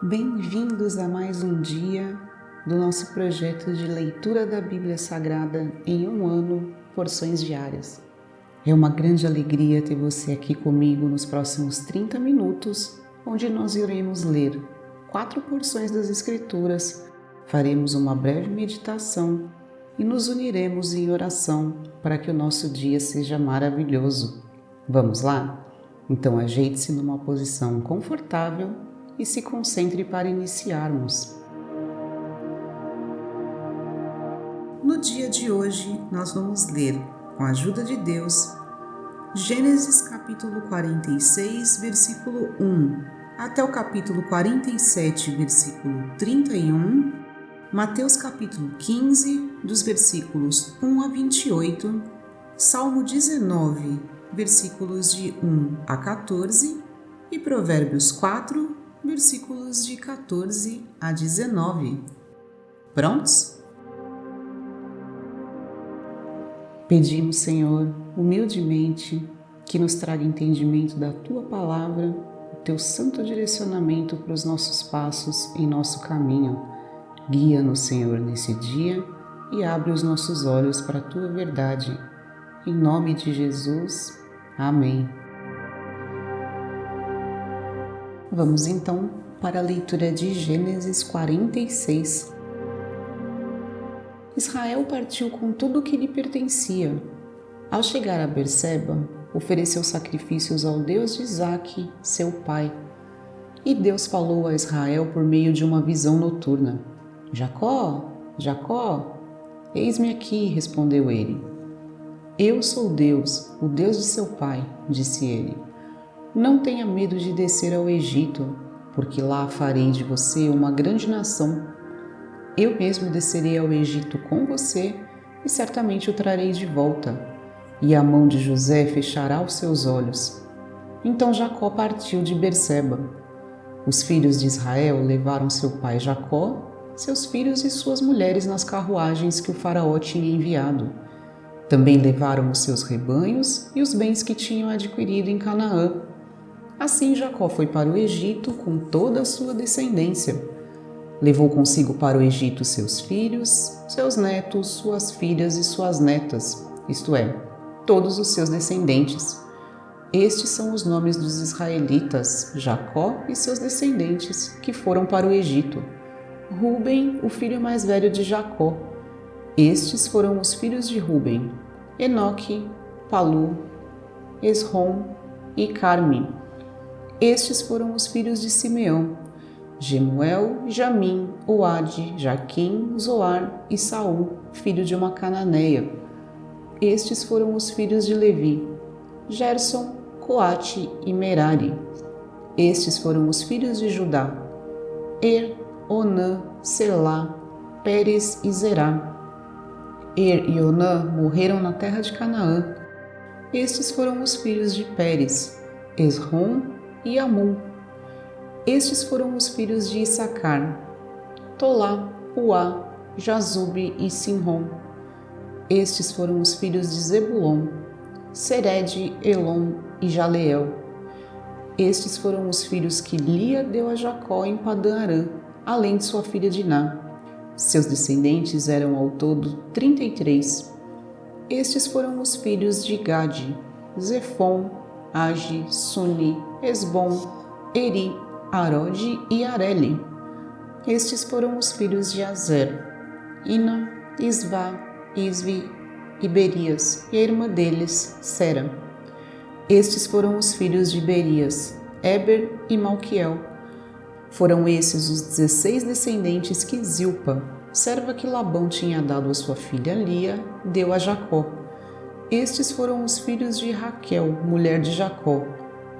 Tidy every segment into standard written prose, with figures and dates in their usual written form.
Bem-vindos a mais um dia do nosso projeto de leitura da Bíblia Sagrada em um ano, porções diárias. É uma grande alegria ter você aqui comigo nos próximos 30 minutos, onde nós iremos ler 4 porções das Escrituras, faremos uma breve meditação e nos uniremos em oração para que o nosso dia seja maravilhoso. Vamos lá? Então ajeite-se numa posição confortável e se concentre para iniciarmos. No dia de hoje, nós vamos ler, com a ajuda de Deus, Gênesis capítulo 46, versículo 1, até o capítulo 47, versículo 31, Mateus capítulo 15, dos versículos 1 a 28, Salmo 19, versículos de 1 a 14 e Provérbios 4, versículos de 14 a 19. Prontos? Pedimos, Senhor, humildemente, que nos traga entendimento da Tua Palavra, o Teu santo direcionamento para os nossos passos em nosso caminho. Guia-nos, Senhor, nesse dia e abre os nossos olhos para a Tua verdade. Em nome de Jesus. Amém. Vamos então para a leitura de Gênesis 46. Israel partiu com tudo o que lhe pertencia. Ao chegar a Berseba, ofereceu sacrifícios ao Deus de Isaque, seu pai. E Deus falou a Israel por meio de uma visão noturna. Jacó, Jacó, eis-me aqui, respondeu ele. Eu sou Deus, o Deus de seu pai, disse ele. Não tenha medo de descer ao Egito, porque lá farei de você uma grande nação. Eu mesmo descerei ao Egito com você e certamente o trarei de volta. E a mão de José fechará os seus olhos. Então Jacó partiu de Berseba. Os filhos de Israel levaram seu pai Jacó, seus filhos e suas mulheres nas carruagens que o faraó tinha enviado. Também levaram os seus rebanhos e os bens que tinham adquirido em Canaã. Assim Jacó foi para o Egito com toda a sua descendência. Levou consigo para o Egito seus filhos, seus netos, suas filhas e suas netas, isto é, todos os seus descendentes. Estes são os nomes dos israelitas, Jacó e seus descendentes, que foram para o Egito. Ruben, o filho mais velho de Jacó. Estes foram os filhos de Ruben: Enoque, Palu, Esrom e Carmi. Estes foram os filhos de Simeão: Gemuel, Jamim, Oade, Jaquim, Zoar e Saul, filho de uma cananeia. Estes foram os filhos de Levi: Gerson, Coate e Merari. Estes foram os filhos de Judá: Onã, Selá, Pérez e Zerá. E Onã morreram na terra de Canaã. Estes foram os filhos de Pérez: Esrom e Amum. Estes foram os filhos de Issacar: Tolá, Puá, Jazube e Simrom. Estes foram os filhos de Zebulon: Sered, Elom e Jaleel. Estes foram os filhos que Lia deu a Jacó em Padã-Arã, além de sua filha Diná. Seus descendentes eram ao todo 33. Estes foram os filhos de Gade: Zefon, Agi, Suni, Esbom, Eri, Arode e Areli. Estes foram os filhos de Azer: Ina, Isvá, Isvi e Berias, e a irmã deles, Sera. Estes foram os filhos de Berias: Eber e Malquiel. Foram esses os 16 descendentes que Zilpa, serva que Labão tinha dado a sua filha Lia, deu a Jacó. Estes foram os filhos de Raquel, mulher de Jacó: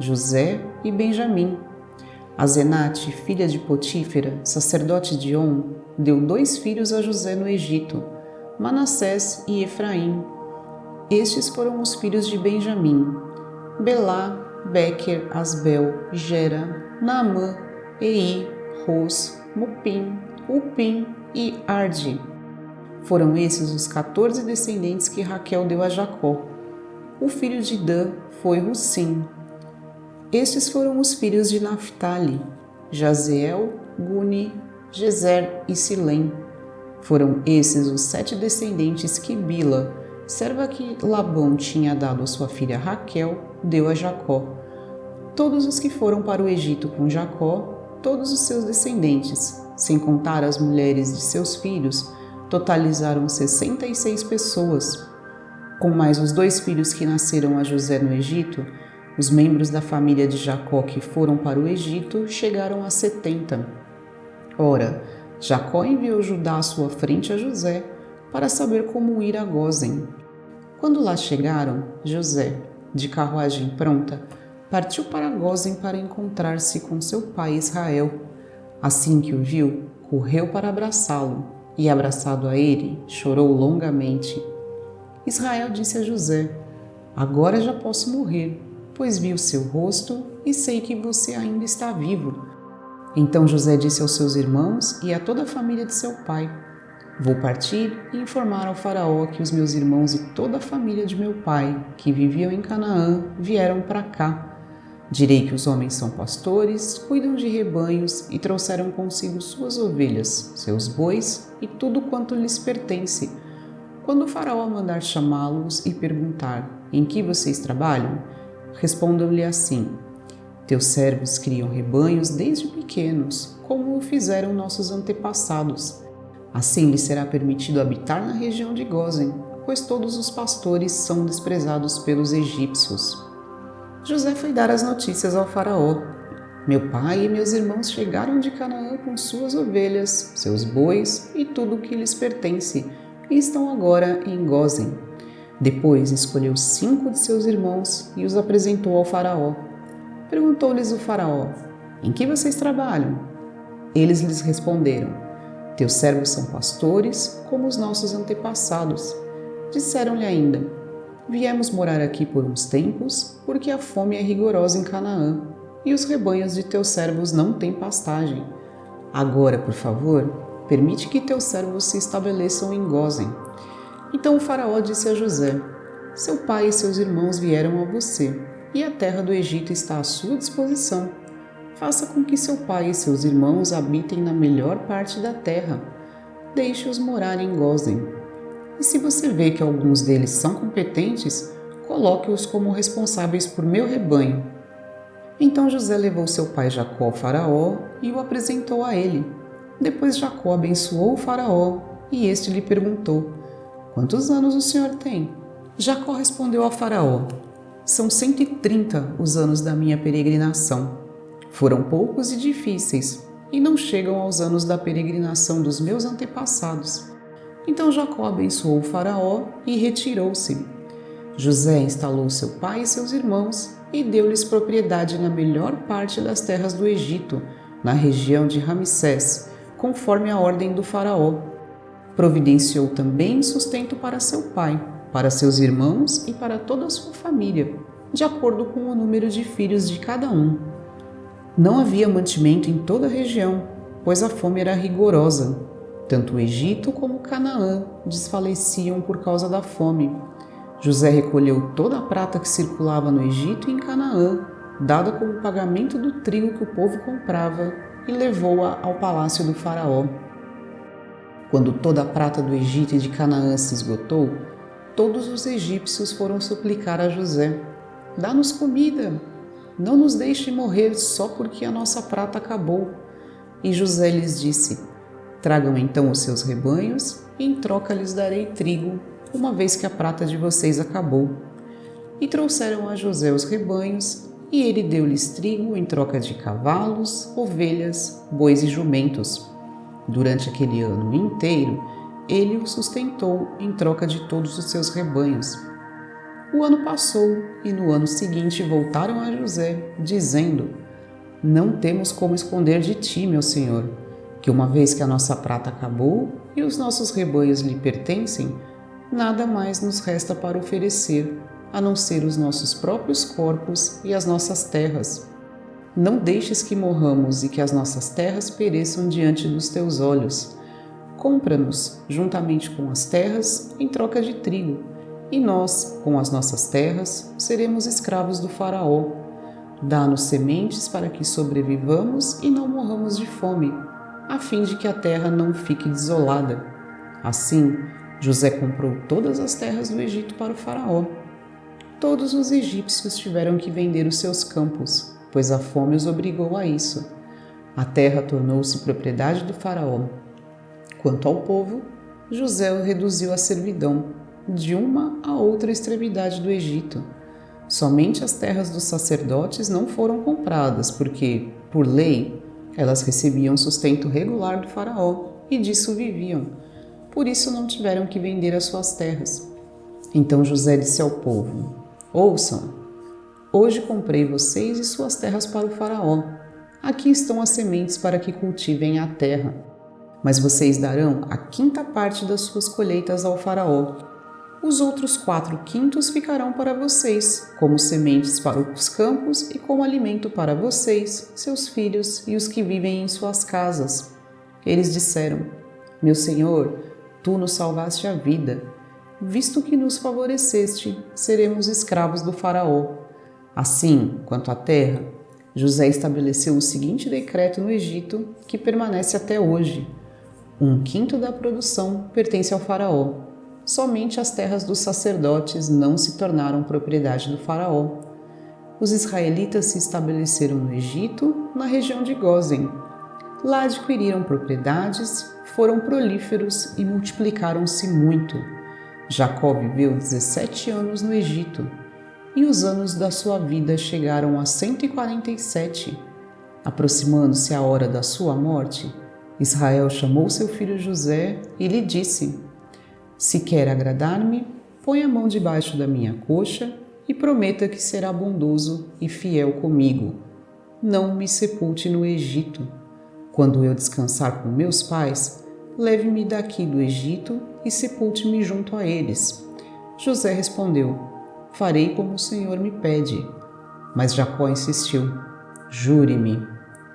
José e Benjamim. Azenate, filha de Potífera, sacerdote de On, deu 2 filhos a José no Egito: Manassés e Efraim. Estes foram os filhos de Benjamim: Belá, Bequer, Asbel, Gera, Naamã, Ei, Ros, Mupim, Upim e Arde. Foram esses os 14 descendentes que Raquel deu a Jacó. O filho de Dan foi Russim. Estes foram os filhos de Naphtali: Jazeel, Guni, Gezer e Silém. Foram esses os 7 descendentes que Bila, serva que Labão tinha dado a sua filha Raquel, deu a Jacó. Todos os que foram para o Egito com Jacó, todos os seus descendentes, sem contar as mulheres de seus filhos, totalizaram 66 pessoas. Com mais os 2 filhos que nasceram a José no Egito, os membros da família de Jacó que foram para o Egito chegaram a 70. Ora, Jacó enviou Judá à sua frente a José para saber como ir a Gósen. Quando lá chegaram, José, de carruagem pronta, partiu para Gósen para encontrar-se com seu pai Israel. Assim que o viu, correu para abraçá-lo e, abraçado a ele, chorou longamente. Israel disse a José: Agora já posso morrer, pois vi o seu rosto e sei que você ainda está vivo. Então José disse aos seus irmãos e a toda a família de seu pai: Vou partir e informar ao faraó que os meus irmãos e toda a família de meu pai, que viviam em Canaã, vieram para cá. Direi que os homens são pastores, cuidam de rebanhos e trouxeram consigo suas ovelhas, seus bois e tudo quanto lhes pertence. Quando o faraó mandar chamá-los e perguntar: Em que vocês trabalham? Respondam-lhe assim: Teus servos criam rebanhos desde pequenos, como o fizeram nossos antepassados. Assim lhes será permitido habitar na região de Gósen, pois todos os pastores são desprezados pelos egípcios. José foi dar as notícias ao faraó: Meu pai e meus irmãos chegaram de Canaã com suas ovelhas, seus bois e tudo o que lhes pertence, e estão agora em Gósen. Depois escolheu 5 de seus irmãos e os apresentou ao faraó. Perguntou-lhes o faraó: Em que vocês trabalham? Eles lhes responderam: Teus servos são pastores, como os nossos antepassados. Disseram-lhe ainda: Viemos morar aqui por uns tempos, porque a fome é rigorosa em Canaã, e os rebanhos de teus servos não têm pastagem. Agora, por favor, permite que teus servos se estabeleçam em Gósen. Então o faraó disse a José: Seu pai e seus irmãos vieram a você, e a terra do Egito está à sua disposição. Faça com que seu pai e seus irmãos habitem na melhor parte da terra. Deixe-os morar em Gósen. E se você vê que alguns deles são competentes, coloque-os como responsáveis por meu rebanho. Então José levou seu pai Jacó ao faraó e o apresentou a ele. Depois Jacó abençoou o faraó e este lhe perguntou: Quantos anos o senhor tem? Jacó respondeu ao faraó: São 130 os anos da minha peregrinação. Foram poucos e difíceis, e não chegam aos anos da peregrinação dos meus antepassados. Então Jacó abençoou o faraó e retirou-se. José instalou seu pai e seus irmãos e deu-lhes propriedade na melhor parte das terras do Egito, na região de Ramsés, conforme a ordem do faraó. Providenciou também sustento para seu pai, para seus irmãos e para toda a sua família, de acordo com o número de filhos de cada um. Não havia mantimento em toda a região, pois a fome era rigorosa. Tanto o Egito como Canaã desfaleciam por causa da fome. José recolheu toda a prata que circulava no Egito e em Canaã, dada como pagamento do trigo que o povo comprava, e levou-a ao palácio do faraó. Quando toda a prata do Egito e de Canaã se esgotou, todos os egípcios foram suplicar a José: Dá-nos comida, não nos deixe morrer só porque a nossa prata acabou. E José lhes disse: Tragam então os seus rebanhos e em troca lhes darei trigo, uma vez que a prata de vocês acabou. E trouxeram a José os rebanhos, e ele deu-lhes trigo em troca de cavalos, ovelhas, bois e jumentos. Durante aquele ano inteiro, ele o sustentou em troca de todos os seus rebanhos. O ano passou, e no ano seguinte voltaram a José, dizendo: Não temos como esconder de ti, meu senhor, que uma vez que a nossa prata acabou e os nossos rebanhos lhe pertencem, nada mais nos resta para oferecer, a não ser os nossos próprios corpos e as nossas terras. Não deixes que morramos e que as nossas terras pereçam diante dos teus olhos. Compra-nos, juntamente com as terras, em troca de trigo, e nós, com as nossas terras, seremos escravos do faraó. Dá-nos sementes para que sobrevivamos e não morramos de fome, a fim de que a terra não fique desolada. Assim, José comprou todas as terras do Egito para o faraó. Todos os egípcios tiveram que vender os seus campos, pois a fome os obrigou a isso. A terra tornou-se propriedade do faraó. Quanto ao povo, José o reduziu à servidão, de uma a outra extremidade do Egito. Somente as terras dos sacerdotes não foram compradas, porque, por lei, elas recebiam sustento regular do faraó e disso viviam. Por isso não tiveram que vender as suas terras. Então José disse ao povo: Ouçam, hoje comprei vocês e suas terras para o faraó. Aqui estão as sementes para que cultivem a terra. Mas vocês darão a quinta parte das suas colheitas ao faraó. Os outros 4/5 ficarão para vocês, como sementes para os campos e como alimento para vocês, seus filhos e os que vivem em suas casas. Eles disseram: Meu senhor, tu nos salvaste a vida. Visto que nos favoreceste, seremos escravos do faraó. Assim, quanto à terra, José estabeleceu o seguinte decreto no Egito, que permanece até hoje: 1/5 da produção pertence ao faraó. Somente as terras dos sacerdotes não se tornaram propriedade do faraó. Os israelitas se estabeleceram no Egito, na região de Gósen. Lá adquiriram propriedades, foram prolíferos e multiplicaram-se muito. Jacó viveu 17 anos no Egito, e os anos da sua vida chegaram a 147. Aproximando-se a hora da sua morte, Israel chamou seu filho José e lhe disse: Se quer agradar-me, põe a mão debaixo da minha coxa e prometa que será bondoso e fiel comigo. Não me sepulte no Egito. Quando eu descansar com meus pais, leve-me daqui do Egito e sepulte-me junto a eles. José respondeu: Farei como o Senhor me pede. Mas Jacó insistiu: Jure-me.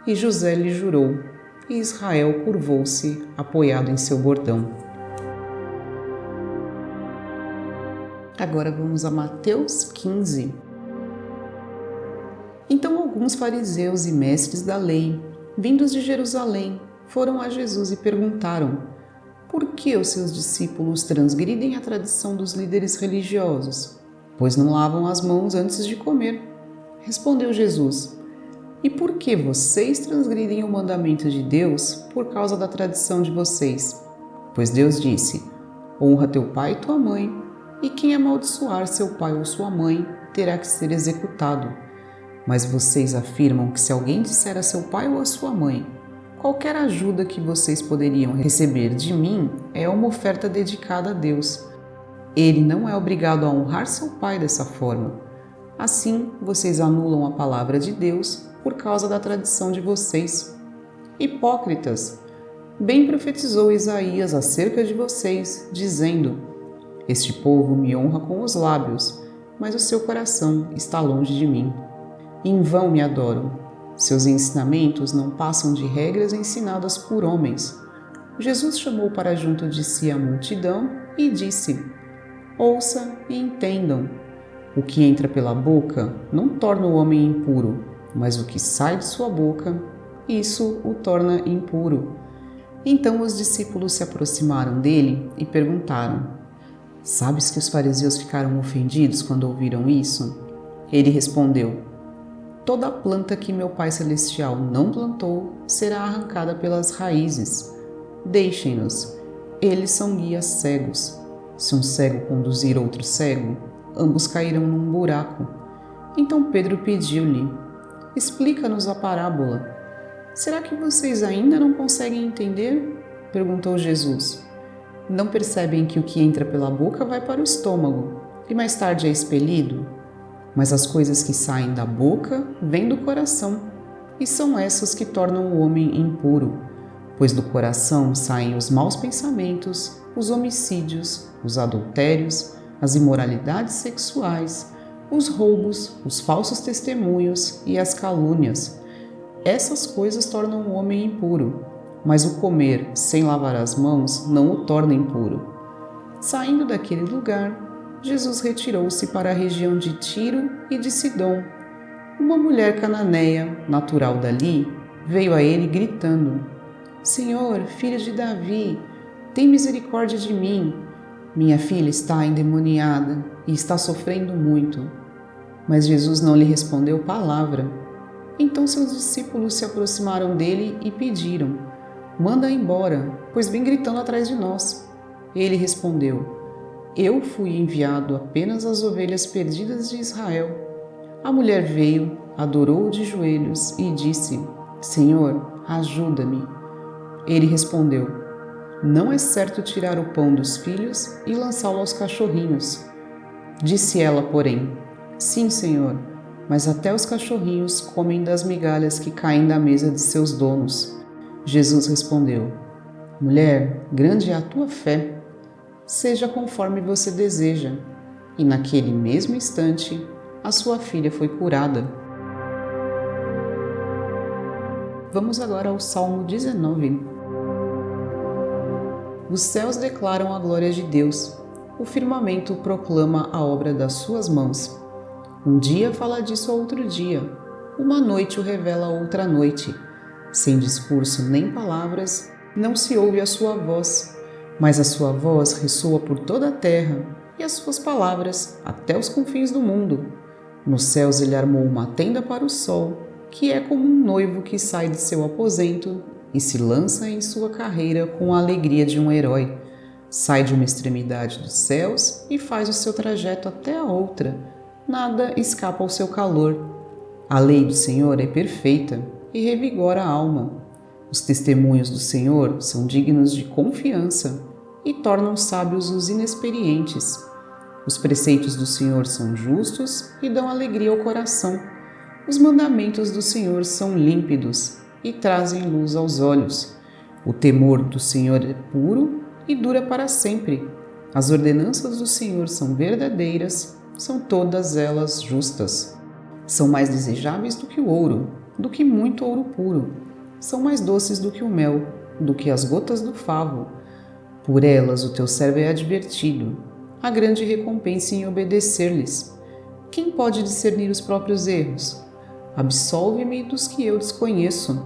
E José lhe jurou, e Israel curvou-se, apoiado em seu bordão. Agora vamos a Mateus 15. Então alguns fariseus e mestres da lei, vindos de Jerusalém, foram a Jesus e perguntaram: Por que os seus discípulos transgridem a tradição dos líderes religiosos, pois não lavam as mãos antes de comer? Respondeu Jesus: E por que vocês transgridem o mandamento de Deus por causa da tradição de vocês? Pois Deus disse: Honra teu pai e tua mãe, e quem amaldiçoar seu pai ou sua mãe terá que ser executado. Mas vocês afirmam que se alguém disser a seu pai ou a sua mãe: Qualquer ajuda que vocês poderiam receber de mim é uma oferta dedicada a Deus. Ele não é obrigado a honrar seu pai dessa forma. Assim, vocês anulam a palavra de Deus por causa da tradição de vocês. Hipócritas! Bem profetizou Isaías acerca de vocês, dizendo: Este povo me honra com os lábios, mas o seu coração está longe de mim. Em vão me adoram. Seus ensinamentos não passam de regras ensinadas por homens. Jesus chamou para junto de si a multidão e disse: Ouça e entendam. O que entra pela boca não torna o homem impuro, mas o que sai de sua boca, isso o torna impuro. Então os discípulos se aproximaram dele e perguntaram: Sabes que os fariseus ficaram ofendidos quando ouviram isso? Ele respondeu: Toda planta que meu Pai Celestial não plantou será arrancada pelas raízes. Deixem-nos, eles são guias cegos. Se um cego conduzir outro cego, ambos cairão num buraco. Então Pedro pediu-lhe: Explica-nos a parábola. Será que vocês ainda não conseguem entender? Perguntou Jesus. Não percebem que o que entra pela boca vai para o estômago e mais tarde é expelido? Mas as coisas que saem da boca vêm do coração, e são essas que tornam o homem impuro, pois do coração saem os maus pensamentos, os homicídios, os adultérios, as imoralidades sexuais, os roubos, os falsos testemunhos e as calúnias. Essas coisas tornam o homem impuro, mas o comer sem lavar as mãos não o torna impuro. Saindo daquele lugar, Jesus retirou-se para a região de Tiro e de Sidom. Uma mulher cananeia, natural dali, veio a ele gritando: Senhor, filho de Davi, tem misericórdia de mim. Minha filha está endemoniada e está sofrendo muito. Mas Jesus não lhe respondeu palavra. Então seus discípulos se aproximaram dele e pediram: Manda embora, pois vem gritando atrás de nós. Ele respondeu: Eu fui enviado apenas às ovelhas perdidas de Israel. A mulher veio, adorou-o de joelhos e disse: Senhor, ajuda-me. Ele respondeu: Não é certo tirar o pão dos filhos e lançá-lo aos cachorrinhos. Disse ela, porém: Sim, Senhor, mas até os cachorrinhos comem das migalhas que caem da mesa de seus donos. Jesus respondeu: Mulher, grande é a tua fé. Seja conforme você deseja. E naquele mesmo instante, a sua filha foi curada. Vamos agora ao Salmo 19. Os céus declaram a glória de Deus. O firmamento proclama a obra das suas mãos. Um dia fala disso a outro dia. Uma noite o revela a outra noite. Sem discurso nem palavras, não se ouve a sua voz. Mas a sua voz ressoa por toda a terra e as suas palavras até os confins do mundo. Nos céus ele armou uma tenda para o sol, que é como um noivo que sai de seu aposento e se lança em sua carreira com a alegria de um herói. Sai de uma extremidade dos céus e faz o seu trajeto até a outra. Nada escapa ao seu calor. A lei do Senhor é perfeita e revigora a alma. Os testemunhos do Senhor são dignos de confiança e tornam sábios os inexperientes. Os preceitos do Senhor são justos e dão alegria ao coração. Os mandamentos do Senhor são límpidos e trazem luz aos olhos. O temor do Senhor é puro e dura para sempre. As ordenanças do Senhor são verdadeiras, são todas elas justas. São mais desejáveis do que o ouro, do que muito ouro puro. São mais doces do que o mel, do que as gotas do favo. Por elas o teu servo é advertido. Há grande recompensa em obedecer-lhes. Quem pode discernir os próprios erros? Absolve-me dos que eu desconheço.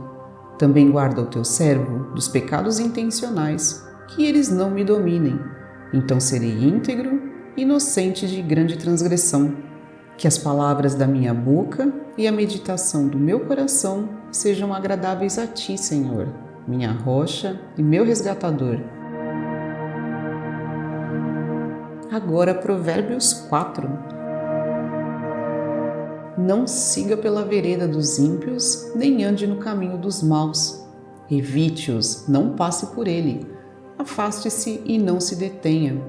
Também guarda o teu servo dos pecados intencionais, que eles não me dominem. Então serei íntegro, inocente de grande transgressão. Que as palavras da minha boca e a meditação do meu coração sejam agradáveis a ti, Senhor, minha rocha e meu resgatador. Agora Provérbios 4. Não siga pela vereda dos ímpios, nem ande no caminho dos maus. Evite-os, não passe por ele. Afaste-se e não se detenha,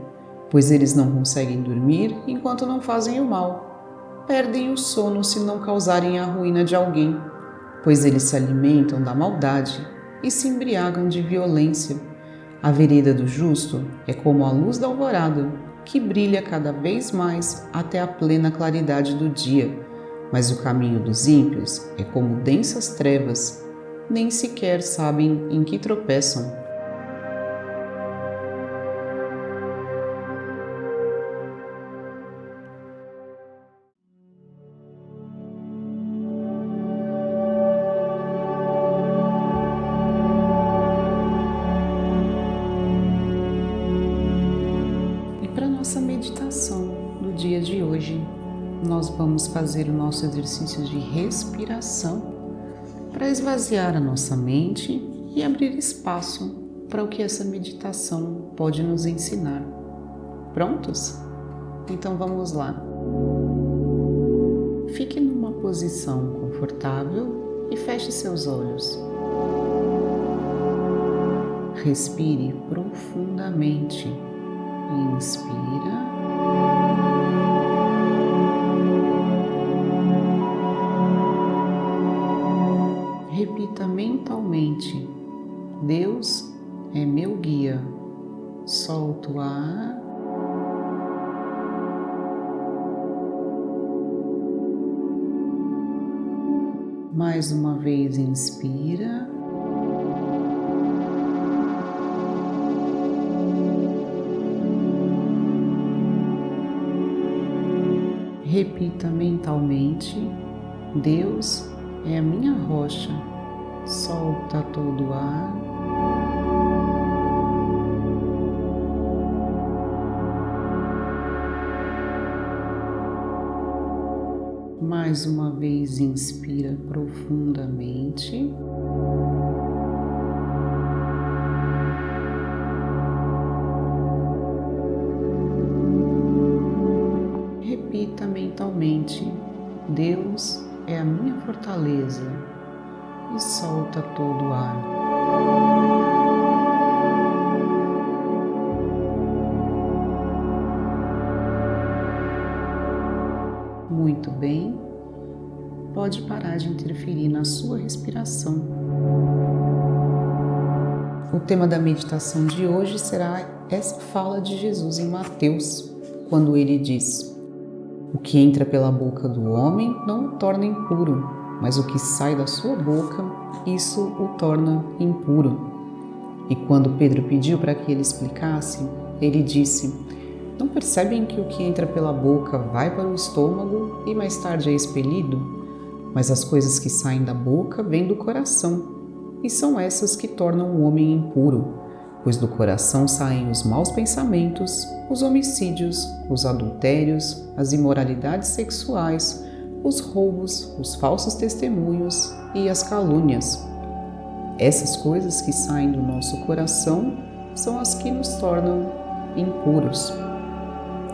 pois eles não conseguem dormir enquanto não fazem o mal. Perdem o sono se não causarem a ruína de alguém, pois eles se alimentam da maldade e se embriagam de violência. A vereda do justo é como a luz da alvorada, que brilha cada vez mais até a plena claridade do dia. Mas o caminho dos ímpios é como densas trevas, nem sequer sabem em que tropeçam. Nossa meditação do dia de hoje, nós vamos fazer o nosso exercício de respiração para esvaziar a nossa mente e abrir espaço para o que essa meditação pode nos ensinar. Prontos? Então vamos lá. Fique numa posição confortável e feche seus olhos. Respire profundamente. Inspira. Repita mentalmente: Deus é meu guia. Solta o ar. Mais uma vez, inspira. Repita mentalmente: Deus é a minha rocha. Solta todo o ar. Mais uma vez, inspira profundamente. Repita mentalmente: Deus é a minha fortaleza. E solta todo o ar. Muito bem. Pode parar de interferir na sua respiração. O tema da meditação de hoje será essa fala de Jesus em Mateus, quando ele diz: o que entra pela boca do homem não o torna impuro, mas o que sai da sua boca, isso o torna impuro. E quando Pedro pediu para que ele explicasse, ele disse: não percebem que o que entra pela boca vai para o estômago e mais tarde é expelido? Mas as coisas que saem da boca vêm do coração, e são essas que tornam o homem impuro, pois do coração saem os maus pensamentos, os homicídios, os adultérios, as imoralidades sexuais, os roubos, os falsos testemunhos e as calúnias. Essas coisas que saem do nosso coração são as que nos tornam impuros.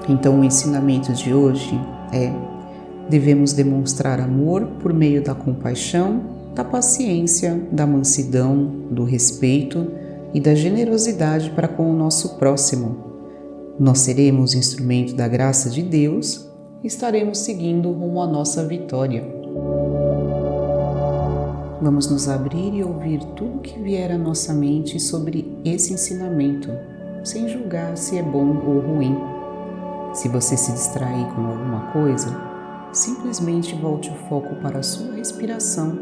Então, o ensinamento de hoje é: devemos demonstrar amor por meio da compaixão, da paciência, da mansidão, do respeito e da generosidade para com o nosso próximo. Nós seremos instrumento da graça de Deus e estaremos seguindo rumo à nossa vitória. Vamos nos abrir e ouvir tudo que vier à nossa mente sobre esse ensinamento, sem julgar se é bom ou ruim. Se você se distrair com alguma coisa, simplesmente volte o foco para a sua respiração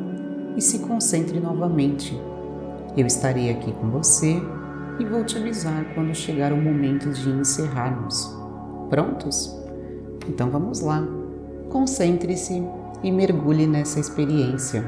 e se concentre novamente. Eu estarei aqui com você e vou te avisar quando chegar o momento de encerrarmos. Prontos? Então vamos lá. Concentre-se e mergulhe nessa experiência.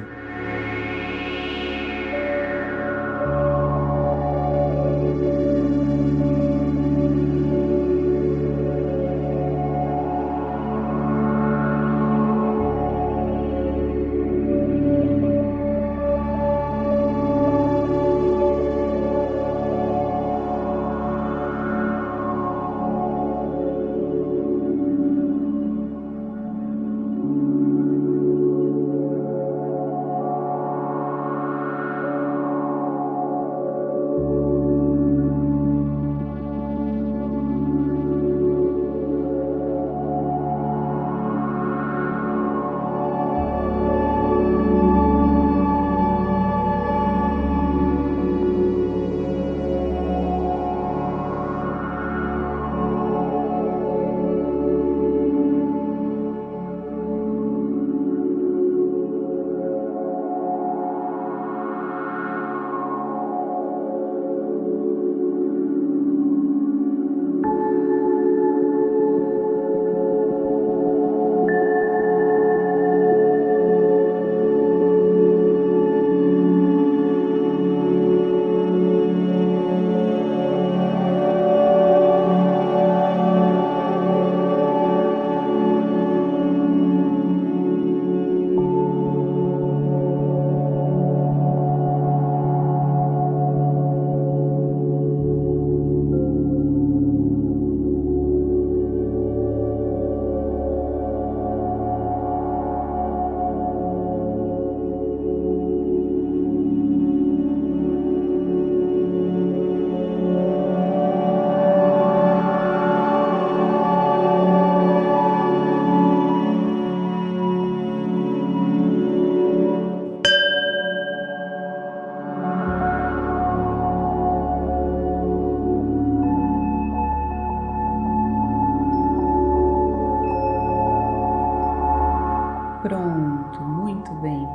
Pronto, muito bem.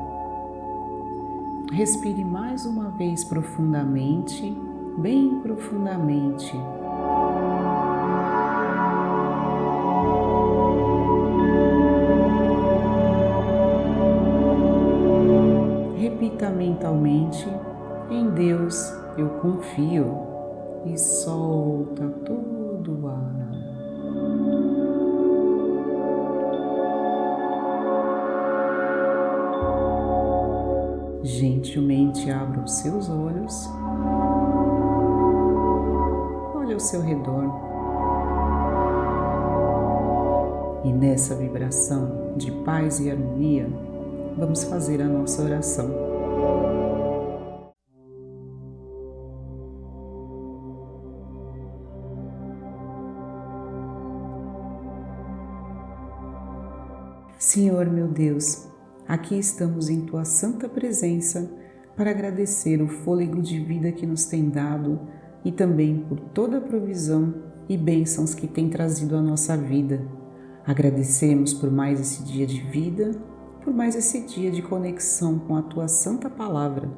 Respire mais uma vez profundamente, bem profundamente. Repita repita mentalmente: em Deus eu confio, e solta todo o ar. Gentilmente abra os seus olhos, olhe ao seu redor e nessa vibração de paz e harmonia, vamos fazer a nossa oração. Senhor meu Deus, aqui estamos em Tua santa presença para agradecer o fôlego de vida que nos tem dado e também por toda a provisão e bênçãos que tem trazido à nossa vida. Agradecemos por mais esse dia de vida, por mais esse dia de conexão com a Tua santa palavra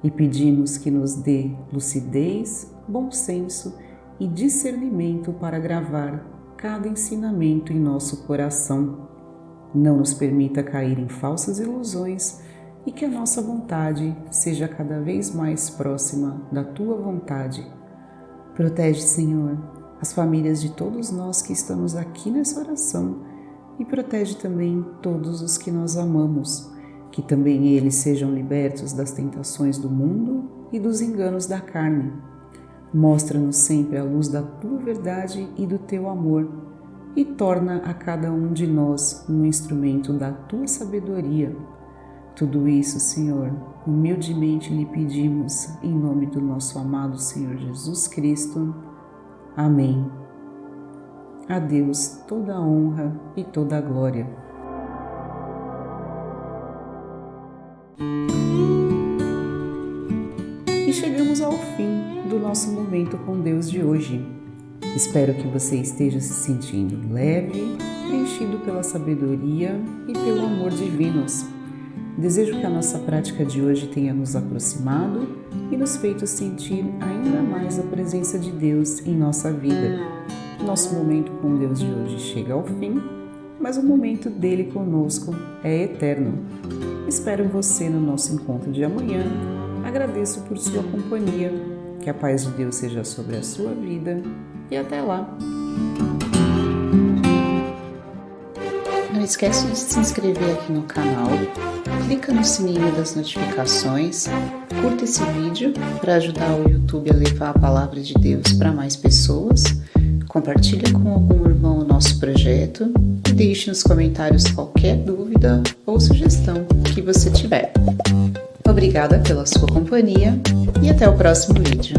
e pedimos que nos dê lucidez, bom senso e discernimento para gravar cada ensinamento em nosso coração. Não nos permita cair em falsas ilusões e que a nossa vontade seja cada vez mais próxima da Tua vontade. Protege, Senhor, as famílias de todos nós que estamos aqui nessa oração e protege também todos os que nós amamos, que também eles sejam libertos das tentações do mundo e dos enganos da carne. Mostra-nos sempre a luz da Tua verdade e do Teu amor, e torna a cada um de nós um instrumento da Tua sabedoria. Tudo isso, Senhor, humildemente lhe pedimos em nome do nosso amado Senhor Jesus Cristo. Amém. A Deus toda a honra e toda a glória. E chegamos ao fim do nosso momento com Deus de hoje. Espero que você esteja se sentindo leve, preenchido pela sabedoria e pelo amor divinos. Desejo que a nossa prática de hoje tenha nos aproximado e nos feito sentir ainda mais a presença de Deus em nossa vida. Nosso momento com Deus de hoje chega ao fim, mas o momento dele conosco é eterno. Espero você no nosso encontro de amanhã. Agradeço por sua companhia. Que a paz de Deus seja sobre a sua vida e até lá! Não esquece de se inscrever aqui no canal, clica no sininho das notificações, curta esse vídeo para ajudar o YouTube a levar a palavra de Deus para mais pessoas, compartilha com algum irmão o nosso projeto e deixe nos comentários qualquer dúvida ou sugestão que você tiver. Obrigada pela sua companhia e até o próximo vídeo.